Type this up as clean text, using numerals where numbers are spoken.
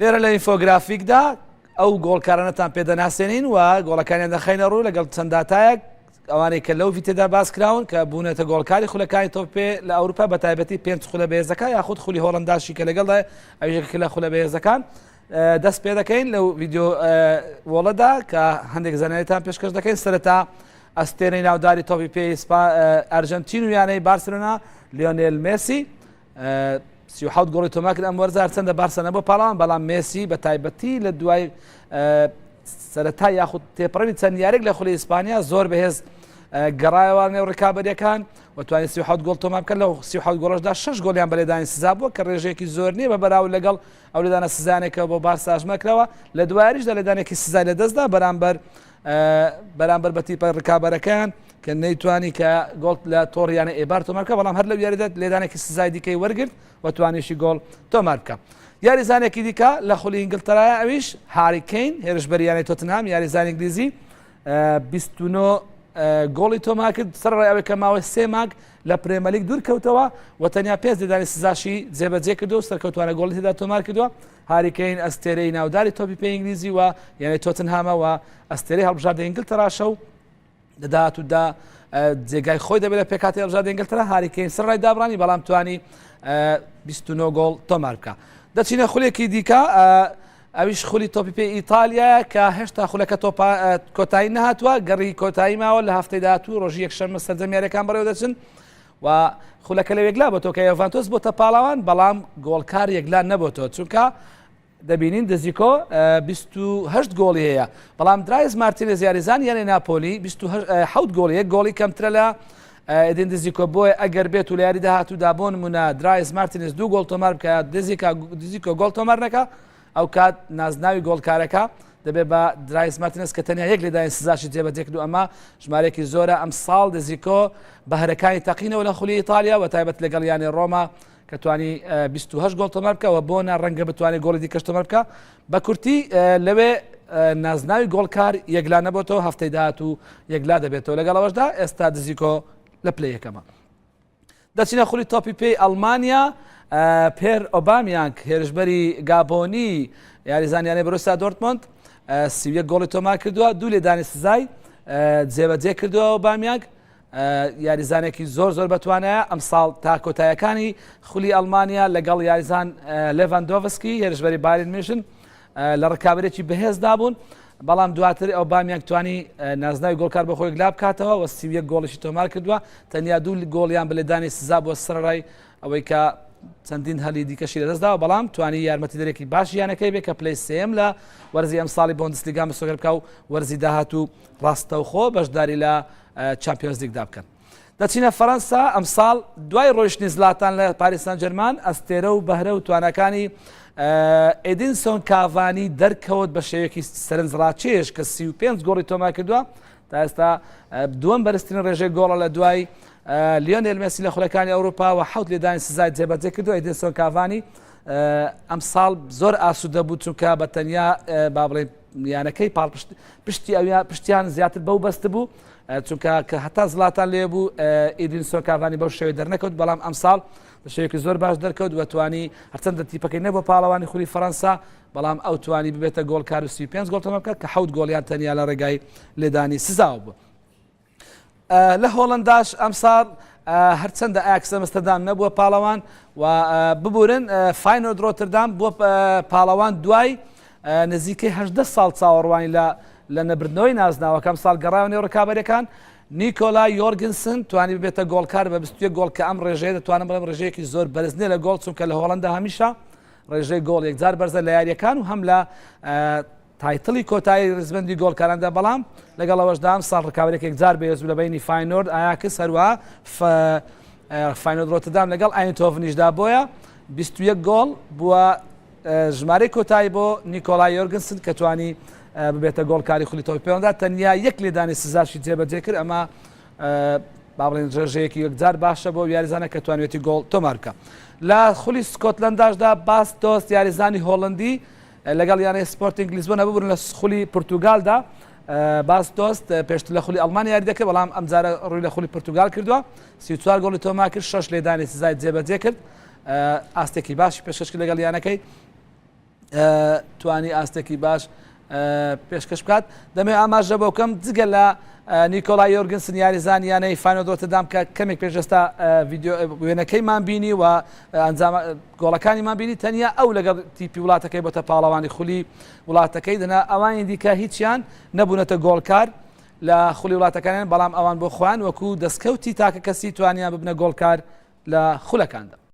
لێرە لە ئینفۆگرافیکدا ئەو گۆڵکارانەتان پێدەناسێنین و گۆڵەکانیان دەخەینە ڕوو لەگەڵ چەند داتایەک ئەوانەی کە لەو ڤیتێدا باس کراون کە بوونێتە گۆڵکاری خولەکانی تۆپێ لە ئەوروپا بە تایبەتی 5 خولە بەهێزەکان یاخود خولی هۆڵەنداشی کە لەگەڵدا ئەوژێکە لە خولە بەهێزەکان دەست پێ دەکەین لەو ڤیدیۆ وۆڵەدا کە هەندێک زانایەتان پێشکەش دەکەین سەرەتا ئەستێرەی ناوداری تۆپی پێی ئەرجەنتین و یانەی بارسلۆنا لیۆنێل مێسی 37 گۆڵی تۆمار کرد ئەم وەرزە هەرچەندە بارسە نەبووە پاڵاوان بەڵام مێسی بە تایبەتی لە دوای سەرەتا یاخود تێپەڕەنی چەند یاریک لە خولی ئیسپانیا زۆر بەهێز گەڕایەوە نێو ڕێکابەریەکان و توانێت 37 گۆڵ تۆمار بکەن لەو 37 گۆڵەشدا 6 گۆڵیان بە لێدانی سزا بووە کە ڕێژەیەکی زۆر نییە بە بەراورد لەگەڵ ئەو لێدانە سزانێکەوە بۆ بارسا ئاژمەکرەوە لە دوایریشدا لێدانێکی سزای لەدەستدا بەرامبەر بە تیپە ڕێکابەرەکان کە نەیتوانی کە گۆڵ لە تۆڕیانە ئێبار تۆمار بکە بەڵام هەر لەو یاریدا لێدانێکی سزای دیکەی وەرگرت و توانیشی گۆڵ تۆمار بکە. یاریزانێکی دیکە لە خولی ئینگلتەرایە ئەویش هاری کین هێرشبەریانی تۆتنهام یاریزانی ئینگلیزی 29 گۆڵی تۆمار کرد سەرڕای ئەوەی کە ماوەی 3 مانگ لە پرێمەلیگ دوور کەوتەوە و تەنیا 5 لێدانی سزاشی جێبەجێ کردو و سەرکەوتوانە گۆڵی تێدا تۆمار کردووە. هاری کین ئەستێرەی ناوداری تۆپی پێی ئینگلیزی و یعنی تۆتنهامە و ئەستێرەی هەڵبژاردە ئینگلتەراشە و دەداهاتوودا جێگای خۆی دەبێت لە پێکاتی هەڵبژاردە ئینگلتەرا هاری کین سەرڕای دابڕانی بەڵام توانی 29 گۆڵ تۆمار بکە. دەچینە خولێکی دیکە ئەویش خولی تۆپی پێی ئیتالیا کە هێشتا خولەکە کۆتایی نەهاتووە گەڕی کۆتایی ماوە لە هەفتەی داهاتوو ڕۆژی یەکشەممە سەرجەمیارەکان بەڕێوە دەچن و خولەکە لە یەکلا بۆ تۆ کە یۆڤانتۆس بۆتە پاڵاوان بەڵام گۆڵکار یەکلا نەبووەوە چونکە دەبینین دزیکۆ 28 گۆڵی هەیە بەڵام درایز مارتینێز یاریزان یانێ ناپۆلی 27 گۆڵی یەک گۆڵی کەمترە لە ئێدین دزیکۆ بۆیە ئەگەر بێت و لە یاری داهاتوودا بۆ نمونە درایز مارتینێز 2 گۆڵ تۆمار بکە دزیکۆ گۆڵ تۆمار نەکە ئەو کات نازناوی گۆڵکارەکە دەبێت بە درایز مارتینێز کە تەنیا یەک لێدانی سزاشی جێبەجێ کردو ئەمە ژمارەیەکی زۆرە ئەم ساڵ دزیکۆ بە هەرەکانی تەقینەوە لە خولی ئیتالیا و تایبەت لەگەڵ یانی ڕۆما کە توانی 28 گۆڵ تۆمار بکەوە بۆنە ڕەنگە بتوانێت گۆڵی دیکەش تۆمار بکە بە کورتی لەوێ نازناوی گۆڵکار یەکلا نەبێتەوە هەفتەی داهاتوو یەکلا دەبێتەوە لەگەڵەوەشدا ئێستا دزیکۆ لە پلەی یەکەمە. دەچینە خولی تۆپی پێی ئەڵمانیا پێر ئۆبامیانگ هێرشبەری گابۆنی یاریزانیانەی بۆروسیا دۆرتموند 31 گۆڵی تۆمار کردووە دوو لێدانی سزای جێبەجێ کردووە ئۆبامیانگ یاریزانێکی زۆر بەتوانەیە ئەم ساڵ تا کۆتاییەکانی خولی ئەڵمانیا لەگەڵ یاریزان لێڤاندۆڤسکی هێرشبەری بایر میشن لە ڕکابەرێکی بەهێزدا بوون بەڵام دواتر ئۆبامیانگ توانی نازناوی گۆڵکار بە خۆی گلاب بکاتەوە و 31 گۆڵیشی تۆمار کردووە تەنیا دوو گۆڵیان بە لێدانی سزا بۆ سەرڕای ئەوەی کە چەندین هەلی دیکەشی لەدەستداوە بەڵام توانی یارمەتی دەرێکی باشیانەکەی بێت کە پلەی سێم لە وەرزی ئەم ساڵی بۆندسلیگا مسۆگەر بکە و وەرزی داهاتوو ڕاستەوخۆ بەشداری لە چامپیۆنز لیگدا بکەن. دەچینە فەرەنسا ئەم ساڵ دوای ڕۆیشتنی زلاتان لە پاریس سان ژەرمان ئەستێرە و بەهرە و توانەکانی ئێدینسۆن کاڤانی دەرکەوت بە شێوەیەکی سەرنجڕاکێش کە 35 گۆڵی تۆمار کردووە تا ئێستا دووەم بەرزترین ڕێژەی گۆڵە لە دوای لیۆنێل مێسی لە خولەکانی ئەوروپا و 7 لێدانی سزای جێبەجێ کردووە ئێدینسۆن کاڤانی ئەم ساڵ زۆر ئاسوودە بوو چونکە بە تەنیا با بڵێن یانەکەی پشتیان زیاتر بەو بەستە بوو چونکە کە هەتا زلاتان لێ بوو ئێدینسۆن کاڤانی بەو شێوەی دەرنەکەوت بەڵام ئەم ساڵ بە شێوەیەکی زۆر باش دەرکەوت و توانی هەرچەندە تیپەکەی نەبووە پاڵەوانی خولی فەرەنسا بەڵام ئەو توانی ببێتە گۆڵکار و 35 گۆڵ تۆمار بکات کە 7 گۆڵیان تەنیا لە ڕێگای لێدانی سزاوە بوو. لە هۆڵەنداش ئەم ساڵ هەرچەندە ئاکس ئەمستەردام نەبووە پاڵەوان و ببورن فاینۆرد ڕۆتردام بووە پاڵەوان دوای نزیکەی 18 ساڵ چاوەڕوانی لە نەبردنەوەی نازناوەکەم ساڵ گەڕاوە نێو ڕکابەرەکان نیکۆلای یۆرگنسن توانی ببێتە گۆڵکار بە 21 گۆڵ کە ئەم ڕێژەیە دەتوانم بڵێم ڕێژەیەکی زۆر بەرزنێ لە گۆڵ چونکە لە هۆڵەندا هەمیشە ڕێژەی گۆڵ یەکجار بەرزە لە یاریەکان و هەم لە تایتڵی کۆتایی ڕزبەندی گۆڵکاراندا بەڵام لەگەڵەوەشدا ئەم ساڵ ڕکابەرێک یەکجار بەهێزوو لە بینی فاینۆرد ئایاکس هەروە فاینۆرد ڕۆتردام لەگەڵ ئاینتۆڤنیشدا بۆیە 21 گۆڵ بووە ژمارەی کۆتایی بۆ نیکۆلای یۆرگنسن کە توانی ببێتە گۆڵکاری خولی تۆپی پێوەندا تەنیا یەک لێدانی سزاشی جێبەجێ کرد ئەمە با بڵێن ڕێژەیەکی یەکجار باشە بۆ یاریزانە کە توانێتی گۆڵ تۆمار بکە. لە خولی سکۆتلەنداشدا باستۆست یاریزانی هۆڵندی لەگەڵ یانەی سپۆرتینگ لیزبۆن ببوون لە خولی پورتوگالدا باستۆست پێشتر لە خولی ئەڵمانی یاری دەکرد بەڵام ئەم جارە ڕووی لە خولی پورتوگال کردووە 34 گۆڵی تۆمار کرد 6 لێدانی سزای جێبەجێ کرد ئاستێکی باشی پێشکەش کرد لەگەڵ یانەکەی توانی ئاستێکی باش پێشکەش بکات دەمێ ئاماژە بۆ بکەم جگە لە نیکۆلای یۆرگنسن یاریزانیانەی فانۆدۆتەدام کە کەمێک پێشستا وێنەکەیمان بینی و ئەنجام گۆڵەکانیمان بینی تەنیا ئەو لەگەڵ تیپی وڵاتەکەی بۆتە پاڵەوانی خولی وڵاتەکەی دەنا ئەوانی دیکە هیچیان نەبوونەتە گۆڵکار لە خولی وڵاتەکانیان بەڵام ئەوان بۆ خوان وەکو دەستکەوتی تاکە کەسی توانیان ببنە گۆڵکار لە خولەکاندا.